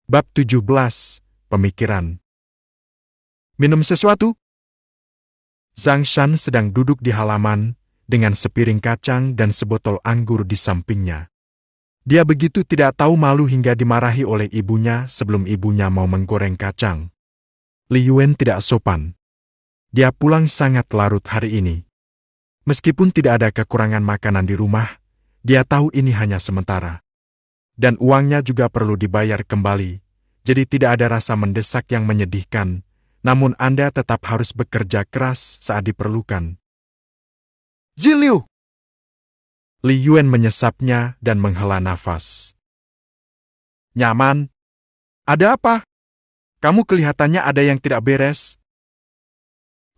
Bab 17, Pemikiran. Minum sesuatu? Zhang Shan sedang duduk di halaman, dengan sepiring kacang dan sebotol anggur di sampingnya. Dia begitu tidak tahu malu hingga dimarahi oleh ibunya sebelum ibunya mau menggoreng kacang. Li Yuan tidak sopan. Dia pulang sangat larut hari ini. Meskipun tidak ada kekurangan makanan di rumah, dia tahu ini hanya sementara. Dan uangnya juga perlu dibayar kembali, jadi tidak ada rasa mendesak yang menyedihkan, namun Anda tetap harus bekerja keras saat diperlukan. Ziliu! Li Yuan menyesapnya dan menghela nafas. Nyaman? Ada apa? Kamu kelihatannya ada yang tidak beres.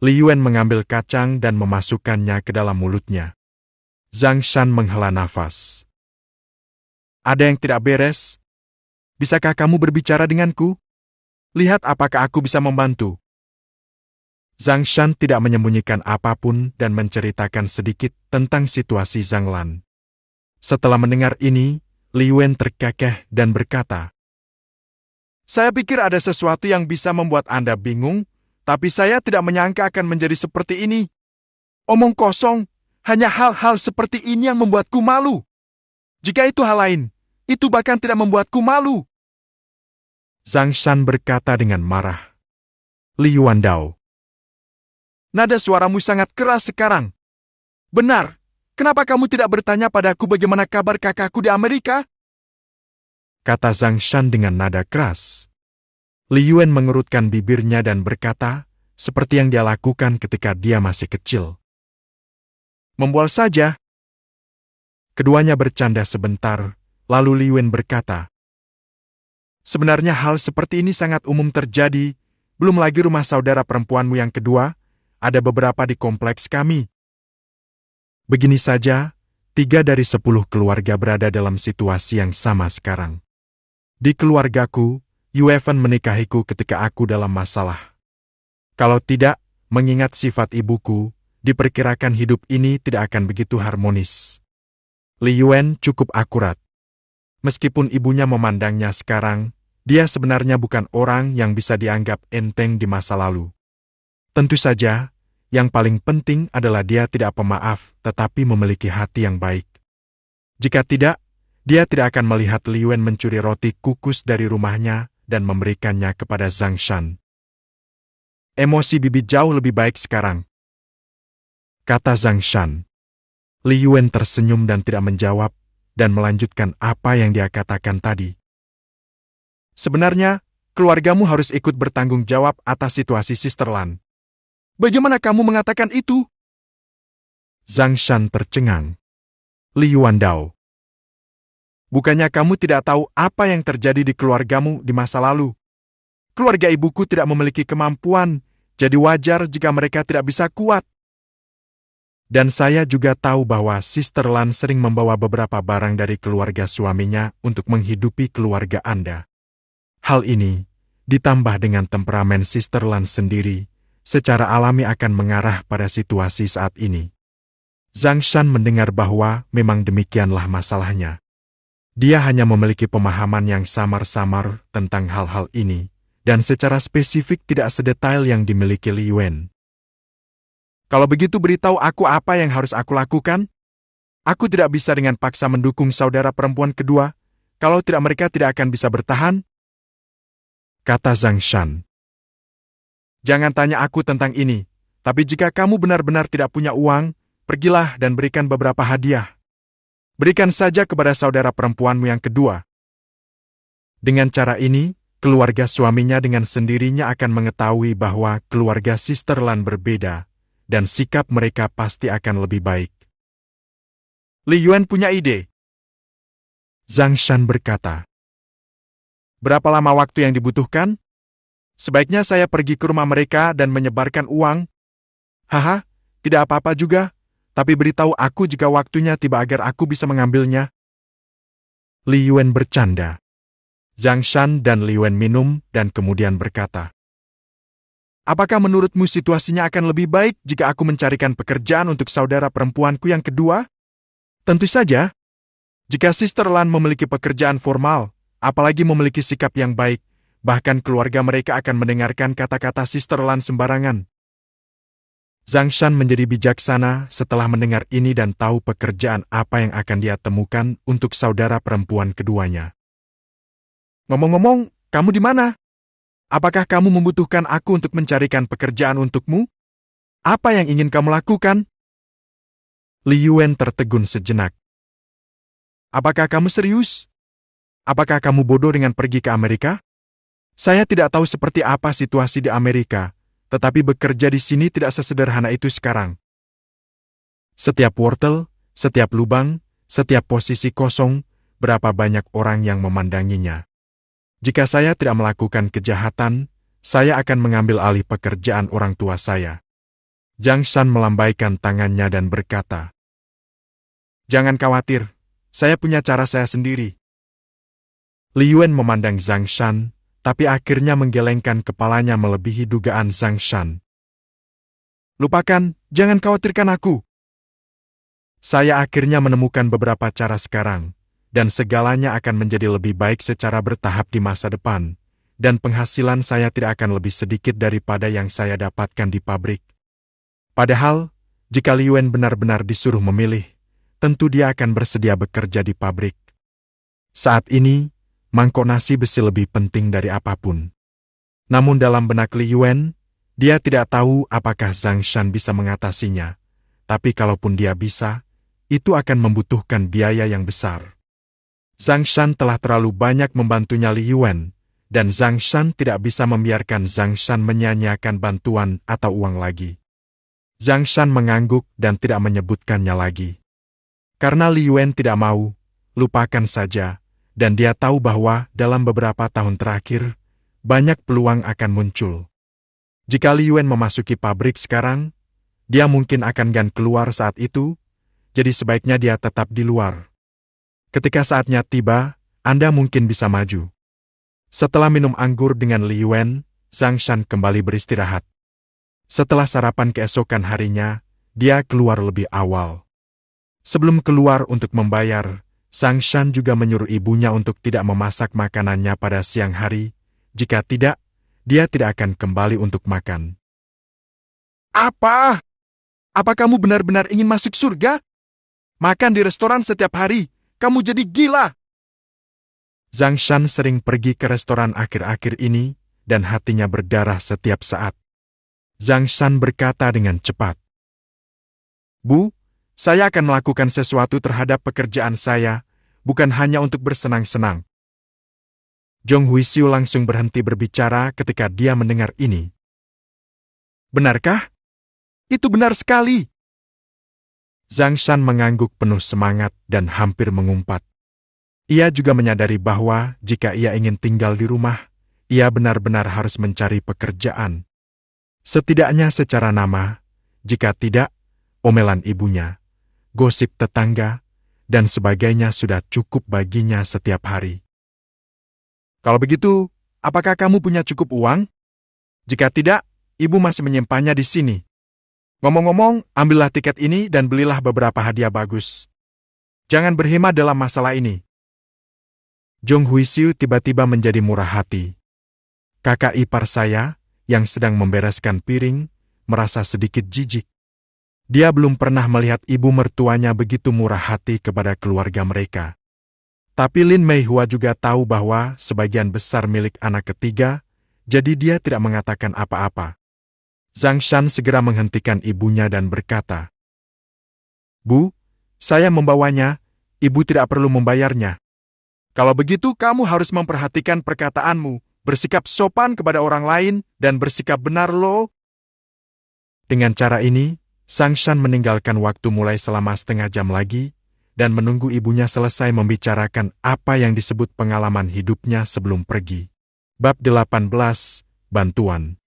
Li Yuan mengambil kacang dan memasukkannya ke dalam mulutnya. Zhang Shan menghela nafas. Ada yang tidak beres? Bisakah kamu berbicara denganku? Lihat apakah aku bisa membantu. Zhang Shan tidak menyembunyikan apapun dan menceritakan sedikit tentang situasi Zhang Lan. Setelah mendengar ini, Li Yuan terkekeh dan berkata, "Saya pikir ada sesuatu yang bisa membuat Anda bingung, tapi saya tidak menyangka akan menjadi seperti ini. Omong kosong, hanya hal-hal seperti ini yang membuatku malu. Jika itu hal lain, itu bahkan tidak membuatku malu." Zhang Shan berkata dengan marah. Li Yuan Dao. Nada suaramu sangat keras sekarang. Benar, kenapa kamu tidak bertanya padaku bagaimana kabar kakakku di Amerika? Kata Zhang Shan dengan nada keras. Li Yuan mengerutkan bibirnya dan berkata, seperti yang dia lakukan ketika dia masih kecil. Membual saja. Keduanya bercanda sebentar, lalu Li Yuan berkata, sebenarnya hal seperti ini sangat umum terjadi, belum lagi rumah saudara perempuanmu yang kedua, ada beberapa di kompleks kami. Begini saja, 3 dari 10 keluarga berada dalam situasi yang sama sekarang. Di keluargaku, Yuefen menikahiku ketika aku dalam masalah. Kalau tidak, mengingat sifat ibuku, diperkirakan hidup ini tidak akan begitu harmonis. Li Yuan cukup akurat. Meskipun ibunya memandangnya sekarang, dia sebenarnya bukan orang yang bisa dianggap enteng di masa lalu. Tentu saja, yang paling penting adalah dia tidak pemaaf tetapi memiliki hati yang baik. Jika tidak, dia tidak akan melihat Li Yuan mencuri roti kukus dari rumahnya dan memberikannya kepada Zhang Shan. Emosi bibi jauh lebih baik sekarang, kata Zhang Shan. Li Yuan tersenyum dan tidak menjawab, dan melanjutkan apa yang dia katakan tadi. Sebenarnya, keluargamu harus ikut bertanggung jawab atas situasi Sister Lan. Bagaimana kamu mengatakan itu? Zhang Shan tercengang. Li Yuan Dao. Bukannya kamu tidak tahu apa yang terjadi di keluargamu di masa lalu? Keluarga ibuku tidak memiliki kemampuan, jadi wajar jika mereka tidak bisa kuat. Dan saya juga tahu bahwa Sister Lan sering membawa beberapa barang dari keluarga suaminya untuk menghidupi keluarga Anda. Hal ini, ditambah dengan temperamen Sister Lan sendiri, secara alami akan mengarah pada situasi saat ini. Zhang Shan mendengar bahwa memang demikianlah masalahnya. Dia hanya memiliki pemahaman yang samar-samar tentang hal-hal ini, dan secara spesifik tidak sedetail yang dimiliki Li Yuan. Kalau begitu beritahu aku apa yang harus aku lakukan? Aku tidak bisa dengan paksa mendukung saudara perempuan kedua, kalau tidak mereka tidak akan bisa bertahan, kata Zhang Shan. Jangan tanya aku tentang ini, tapi jika kamu benar-benar tidak punya uang, pergilah dan berikan beberapa hadiah. Berikan saja kepada saudara perempuanmu yang kedua. Dengan cara ini, keluarga suaminya dengan sendirinya akan mengetahui bahwa keluarga Sister Lan berbeda, dan sikap mereka pasti akan lebih baik. Li Yuan punya ide. Zhang Shan berkata. Berapa lama waktu yang dibutuhkan? Sebaiknya saya pergi ke rumah mereka dan menyebarkan uang. Haha, tidak apa-apa juga, tapi beritahu aku jika waktunya tiba agar aku bisa mengambilnya. Li Yuan bercanda. Zhang Shan dan Li Yuan minum dan kemudian berkata, apakah menurutmu situasinya akan lebih baik jika aku mencarikan pekerjaan untuk saudara perempuanku yang kedua? Tentu saja. Jika Sister Lan memiliki pekerjaan formal, apalagi memiliki sikap yang baik, bahkan keluarga mereka akan mendengarkan kata-kata Sister Lan sembarangan. Zhang Shan menjadi bijaksana setelah mendengar ini dan tahu pekerjaan apa yang akan dia temukan untuk saudara perempuan keduanya. Ngomong-ngomong, kamu di mana? Apakah kamu membutuhkan aku untuk mencarikan pekerjaan untukmu? Apa yang ingin kamu lakukan? Li Yuan tertegun sejenak. Apakah kamu serius? Apakah kamu bodoh dengan pergi ke Amerika? Saya tidak tahu seperti apa situasi di Amerika, tetapi bekerja di sini tidak sesederhana itu sekarang. Setiap wortel, setiap lubang, setiap posisi kosong, berapa banyak orang yang memandanginya. Jika saya tidak melakukan kejahatan, saya akan mengambil alih pekerjaan orang tua saya. Zhang Shan melambaikan tangannya dan berkata, "Jangan khawatir, saya punya cara saya sendiri." Li Yuan memandang Zhang Shan, tapi akhirnya menggelengkan kepalanya melebihi dugaan Zhang Shan. "Lupakan, jangan khawatirkan aku. Saya akhirnya menemukan beberapa cara sekarang, dan segalanya akan menjadi lebih baik secara bertahap di masa depan, dan penghasilan saya tidak akan lebih sedikit daripada yang saya dapatkan di pabrik. Padahal, jika Li Yuan benar-benar disuruh memilih, tentu dia akan bersedia bekerja di pabrik. Saat ini, mangkok nasi besi lebih penting dari apapun." Namun dalam benak Li Yuan, dia tidak tahu apakah Zhang Shan bisa mengatasinya, tapi kalaupun dia bisa, itu akan membutuhkan biaya yang besar. Zhang Shan telah terlalu banyak membantunya Li Yuan, dan Zhang Shan tidak bisa membiarkan Zhang Shan menyia-nyiakan bantuan atau uang lagi. Zhang Shan mengangguk dan tidak menyebutkannya lagi. Karena Li Yuan tidak mau, lupakan saja, dan dia tahu bahwa dalam beberapa tahun terakhir, banyak peluang akan muncul. Jika Li Yuan memasuki pabrik sekarang, dia mungkin akan gan keluar saat itu, jadi sebaiknya dia tetap di luar. Ketika saatnya tiba, Anda mungkin bisa maju. Setelah minum anggur dengan Li Yuan, Zhang Shan kembali beristirahat. Setelah sarapan keesokan harinya, dia keluar lebih awal. Sebelum keluar untuk membayar, Zhang Shan juga menyuruh ibunya untuk tidak memasak makanannya pada siang hari. Jika tidak, dia tidak akan kembali untuk makan. "Apa? Apa kamu benar-benar ingin masuk surga? Makan di restoran setiap hari, kamu jadi gila!" Zhang Shan sering pergi ke restoran akhir-akhir ini, dan hatinya berdarah setiap saat. Zhang Shan berkata dengan cepat, "Bu, saya akan melakukan sesuatu terhadap pekerjaan saya, bukan hanya untuk bersenang-senang." Zhong Huixiu langsung berhenti berbicara ketika dia mendengar ini. "Benarkah? Itu benar sekali." Zhang Shan mengangguk penuh semangat dan hampir mengumpat. Ia juga menyadari bahwa jika ia ingin tinggal di rumah, ia benar-benar harus mencari pekerjaan. Setidaknya secara nama, jika tidak, omelan ibunya, gosip tetangga, dan sebagainya sudah cukup baginya setiap hari. "Kalau begitu, apakah kamu punya cukup uang? Jika tidak, ibu masih menyimpannya di sini. Ngomong-ngomong, ambillah tiket ini dan belilah beberapa hadiah bagus. Jangan berhemat dalam masalah ini." Zhong Huixiu tiba-tiba menjadi murah hati. Kakak ipar saya, yang sedang membereskan piring, merasa sedikit jijik. Dia belum pernah melihat ibu mertuanya begitu murah hati kepada keluarga mereka. Tapi Lin Meihua juga tahu bahwa sebagian besar milik anak ketiga, jadi dia tidak mengatakan apa-apa. Zhang Shan segera menghentikan ibunya dan berkata, "Bu, saya membawanya, ibu tidak perlu membayarnya." "Kalau begitu kamu harus memperhatikan perkataanmu, bersikap sopan kepada orang lain, dan bersikap benar loh." Dengan cara ini, Zhang Shan meninggalkan waktu mulai selama setengah jam lagi, dan menunggu ibunya selesai membicarakan apa yang disebut pengalaman hidupnya sebelum pergi. Bab 18, Bantuan.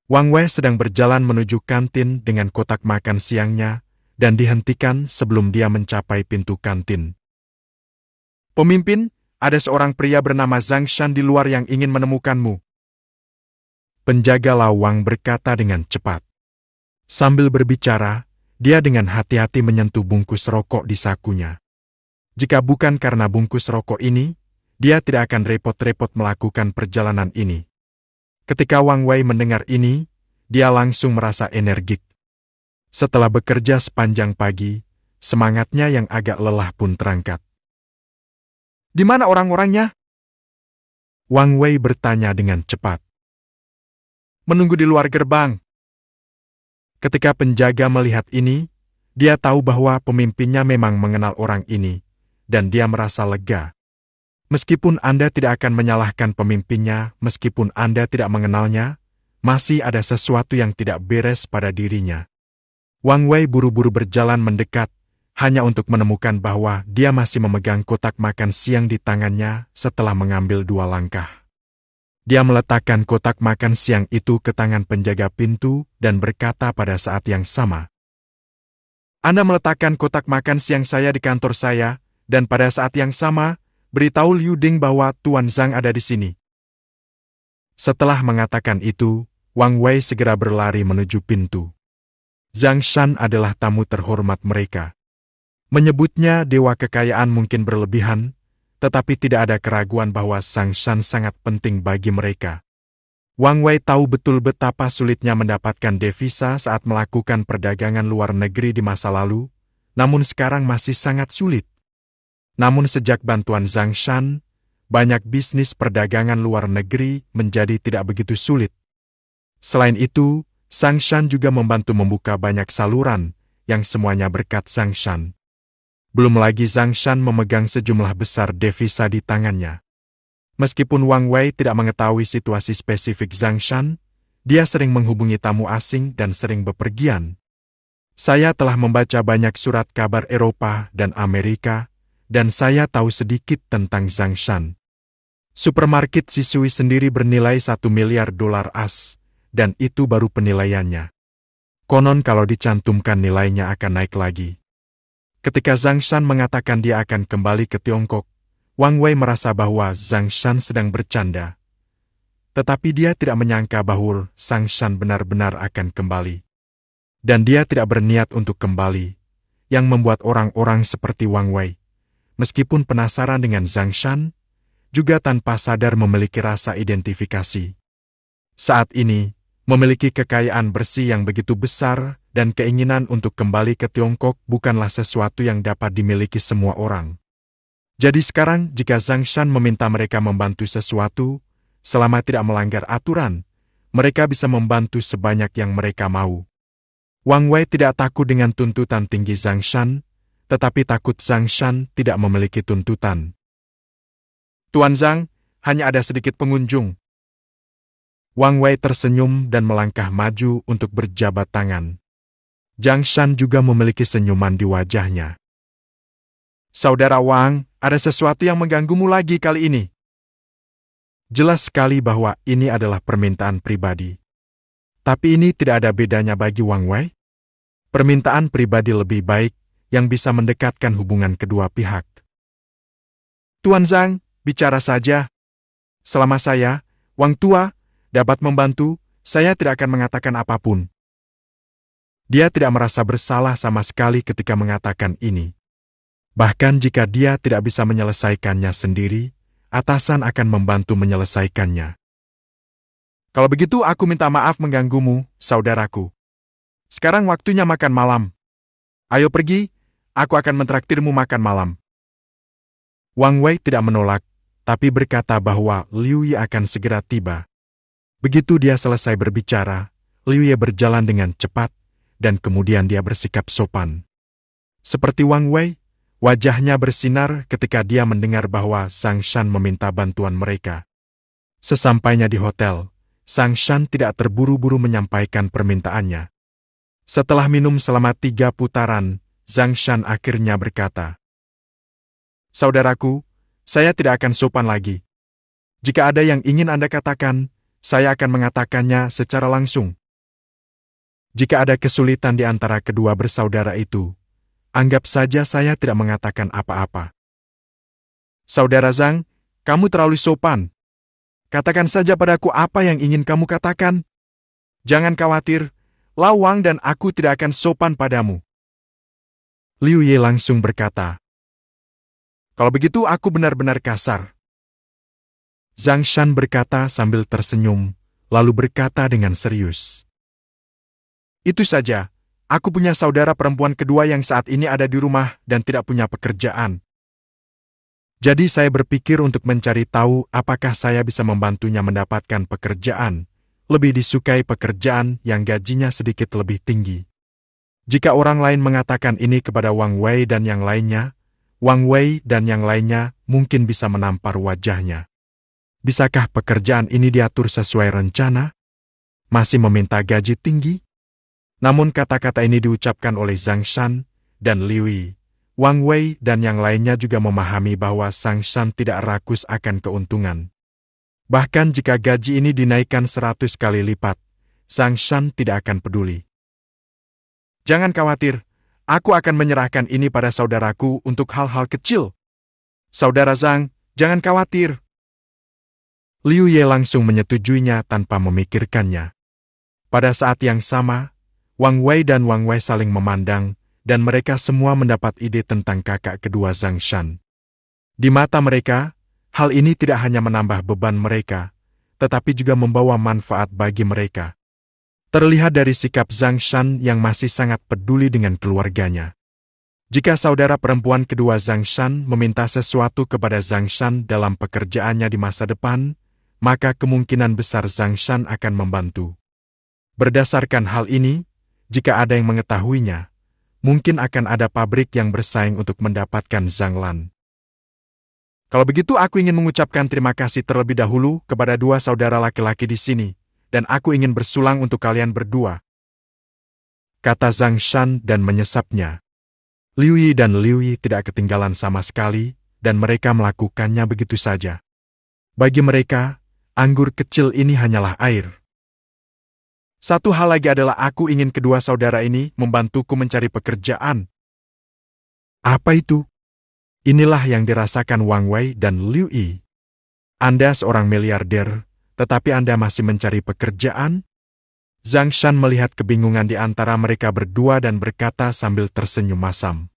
Wang Wei sedang berjalan menuju kantin dengan kotak makan siangnya, dan dihentikan sebelum dia mencapai pintu kantin. "Pemimpin, ada seorang pria bernama Zhang Shan di luar yang ingin menemukanmu." Penjaga lawang berkata dengan cepat. Sambil berbicara, dia dengan hati-hati menyentuh bungkus rokok di sakunya. Jika bukan karena bungkus rokok ini, dia tidak akan repot-repot melakukan perjalanan ini. Ketika Wang Wei mendengar ini, dia langsung merasa energik. Setelah bekerja sepanjang pagi, semangatnya yang agak lelah pun terangkat. "Di mana orang-orangnya?" Wang Wei bertanya dengan cepat. "Menunggu di luar gerbang." Ketika penjaga melihat ini, dia tahu bahwa pemimpinnya memang mengenal orang ini, dan dia merasa lega. Meskipun Anda tidak akan menyalahkan pemimpinnya, meskipun Anda tidak mengenalnya, masih ada sesuatu yang tidak beres pada dirinya. Wang Wei buru-buru berjalan mendekat, hanya untuk menemukan bahwa dia masih memegang kotak makan siang di tangannya setelah mengambil 2 langkah. Dia meletakkan kotak makan siang itu ke tangan penjaga pintu dan berkata pada saat yang sama, "Anda meletakkan kotak makan siang saya di kantor saya, dan pada saat yang sama, beritahu Liu Ding bahwa Tuan Zhang ada di sini." Setelah mengatakan itu, Wang Wei segera berlari menuju pintu. Zhang Shan adalah tamu terhormat mereka. Menyebutnya dewa kekayaan mungkin berlebihan, tetapi tidak ada keraguan bahwa Zhang Shan sangat penting bagi mereka. Wang Wei tahu betul betapa sulitnya mendapatkan devisa saat melakukan perdagangan luar negeri di masa lalu, namun sekarang masih sangat sulit. Namun sejak bantuan Zhang Shan, banyak bisnis perdagangan luar negeri menjadi tidak begitu sulit. Selain itu, Zhang Shan juga membantu membuka banyak saluran, yang semuanya berkat Zhang Shan. Belum lagi Zhang Shan memegang sejumlah besar devisa di tangannya. Meskipun Wang Wei tidak mengetahui situasi spesifik Zhang Shan, dia sering menghubungi tamu asing dan sering bepergian. "Saya telah membaca banyak surat kabar Eropa dan Amerika, dan saya tahu sedikit tentang Zhang Shan. Supermarket Shisui sendiri bernilai $1 miliar AS, dan itu baru penilaiannya. Konon kalau dicantumkan nilainya akan naik lagi." Ketika Zhang Shan mengatakan dia akan kembali ke Tiongkok, Wang Wei merasa bahwa Zhang Shan sedang bercanda. Tetapi dia tidak menyangka bahwa Zhang Shan benar-benar akan kembali. Dan dia tidak berniat untuk kembali, yang membuat orang-orang seperti Wang Wei, meskipun penasaran dengan Zhang Shan, juga tanpa sadar memiliki rasa identifikasi. Saat ini, memiliki kekayaan bersih yang begitu besar dan keinginan untuk kembali ke Tiongkok bukanlah sesuatu yang dapat dimiliki semua orang. Jadi sekarang jika Zhang Shan meminta mereka membantu sesuatu, selama tidak melanggar aturan, mereka bisa membantu sebanyak yang mereka mau. Wang Wei tidak takut dengan tuntutan tinggi Zhang Shan, tetapi takut Zhang Shan tidak memiliki tuntutan. "Tuan Zhang, hanya ada sedikit pengunjung." Wang Wei tersenyum dan melangkah maju untuk berjabat tangan. Zhang Shan juga memiliki senyuman di wajahnya. "Saudara Wang, ada sesuatu yang mengganggumu lagi kali ini." Jelas sekali bahwa ini adalah permintaan pribadi. Tapi ini tidak ada bedanya bagi Wang Wei. Permintaan pribadi lebih baik yang bisa mendekatkan hubungan kedua pihak. "Tuan Zhang, bicara saja. Selama saya, Wang Tua, dapat membantu, saya tidak akan mengatakan apapun." Dia tidak merasa bersalah sama sekali ketika mengatakan ini. Bahkan jika dia tidak bisa menyelesaikannya sendiri, atasan akan membantu menyelesaikannya. "Kalau begitu aku minta maaf mengganggumu, saudaraku. Sekarang waktunya makan malam. Ayo pergi, aku akan mentraktirmu makan malam." Wang Wei tidak menolak, tapi berkata bahwa Liu Ye akan segera tiba. Begitu dia selesai berbicara, Liu Ye berjalan dengan cepat, dan kemudian dia bersikap sopan. Seperti Wang Wei, wajahnya bersinar ketika dia mendengar bahwa Zhang Shan meminta bantuan mereka. Sesampainya di hotel, Zhang Shan tidak terburu-buru menyampaikan permintaannya. Setelah minum selama 3 putaran, Zhang Shan akhirnya berkata, "Saudaraku, saya tidak akan sopan lagi. Jika ada yang ingin Anda katakan, saya akan mengatakannya secara langsung. Jika ada kesulitan di antara kedua bersaudara itu, anggap saja saya tidak mengatakan apa-apa." "Saudara Zhang, kamu terlalu sopan. Katakan saja padaku apa yang ingin kamu katakan. Jangan khawatir, Lao Wang dan aku tidak akan sopan padamu." Liu Ye langsung berkata, "Kalau begitu aku benar-benar kasar. Zhang Shan berkata sambil tersenyum, lalu berkata dengan serius. Itu saja, aku punya saudara perempuan kedua yang saat ini ada di rumah dan tidak punya pekerjaan. Jadi saya berpikir untuk mencari tahu apakah saya bisa membantunya mendapatkan pekerjaan, lebih disukai pekerjaan yang gajinya sedikit lebih tinggi. Jika orang lain mengatakan ini kepada Wang Wei dan yang lainnya, Wang Wei dan yang lainnya mungkin bisa menampar wajahnya. Bisakah pekerjaan ini diatur sesuai rencana? Masih meminta gaji tinggi? Namun kata-kata ini diucapkan oleh Zhang Shan dan Liu Yi. Wang Wei dan yang lainnya juga memahami bahwa Zhang Shan tidak rakus akan keuntungan. Bahkan jika gaji ini dinaikkan 100 kali lipat, Zhang Shan tidak akan peduli. Jangan khawatir, aku akan menyerahkan ini pada saudaraku untuk hal-hal kecil. Saudara Zhang, jangan khawatir. Liu Ye langsung menyetujuinya tanpa memikirkannya. Pada saat yang sama, Wang Wei dan Wang Wei saling memandang, dan mereka semua mendapat ide tentang kakak kedua Zhang Shan. Di mata mereka, hal ini tidak hanya menambah beban mereka, tetapi juga membawa manfaat bagi mereka. Terlihat dari sikap Zhang Shan yang masih sangat peduli dengan keluarganya. Jika saudara perempuan kedua Zhang Shan meminta sesuatu kepada Zhang Shan dalam pekerjaannya di masa depan, maka kemungkinan besar Zhang Shan akan membantu. Berdasarkan hal ini, jika ada yang mengetahuinya, mungkin akan ada pabrik yang bersaing untuk mendapatkan Zhang Lan. Kalau begitu aku ingin mengucapkan terima kasih terlebih dahulu kepada dua saudara laki-laki di sini, dan aku ingin bersulang untuk kalian berdua. Kata Zhang Shan dan menyesapnya. Liu Yi dan Liu Yi tidak ketinggalan sama sekali, dan mereka melakukannya begitu saja. Bagi mereka, anggur kecil ini hanyalah air. Satu hal lagi adalah aku ingin kedua saudara ini membantuku mencari pekerjaan. Apa itu? Inilah yang dirasakan Wang Wei dan Liu Yi. Anda seorang miliarder, tetapi Anda masih mencari pekerjaan? Zhang Shan melihat kebingungan di antara mereka berdua dan berkata sambil tersenyum masam.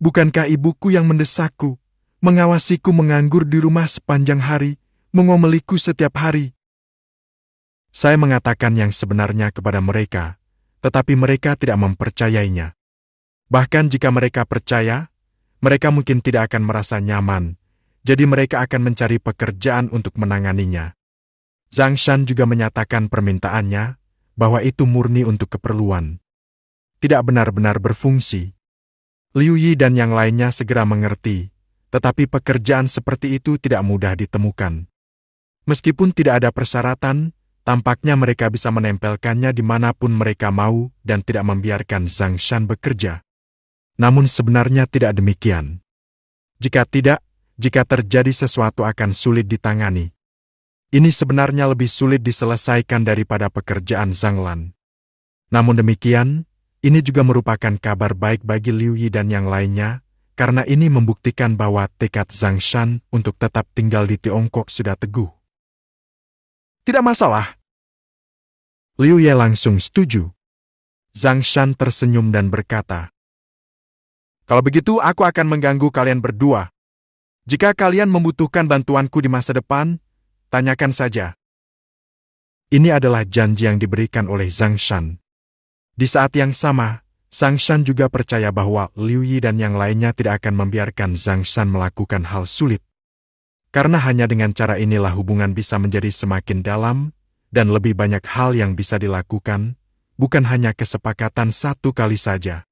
Bukankah ibuku yang mendesakku, mengawasiku menganggur di rumah sepanjang hari, mengomeliku setiap hari? Saya mengatakan yang sebenarnya kepada mereka, tetapi mereka tidak mempercayainya. Bahkan jika mereka percaya, mereka mungkin tidak akan merasa nyaman, jadi mereka akan mencari pekerjaan untuk menanganinya. Zhang Shan juga menyatakan permintaannya, bahwa itu murni untuk keperluan. Tidak benar-benar berfungsi. Liu Yi dan yang lainnya segera mengerti, tetapi pekerjaan seperti itu tidak mudah ditemukan. Meskipun tidak ada persyaratan, tampaknya mereka bisa menempelkannya dimanapun mereka mau dan tidak membiarkan Zhang Shan bekerja. Namun sebenarnya tidak demikian. Jika terjadi sesuatu akan sulit ditangani. Ini sebenarnya lebih sulit diselesaikan daripada pekerjaan Zhang Lan. Namun demikian, ini juga merupakan kabar baik bagi Liu Yi dan yang lainnya, karena ini membuktikan bahwa tekad Zhang Shan untuk tetap tinggal di Tiongkok sudah teguh. Tidak masalah. Liu Ye langsung setuju. Zhang Shan tersenyum dan berkata, kalau begitu aku akan mengganggu kalian berdua. Jika kalian membutuhkan bantuanku di masa depan, tanyakan saja. Ini adalah janji yang diberikan oleh Zhang Shan. Di saat yang sama, Zhang Shan juga percaya bahwa Liu Yi dan yang lainnya tidak akan membiarkan Zhang Shan melakukan hal sulit. Karena hanya dengan cara inilah hubungan bisa menjadi semakin dalam, dan lebih banyak hal yang bisa dilakukan, bukan hanya kesepakatan satu kali saja.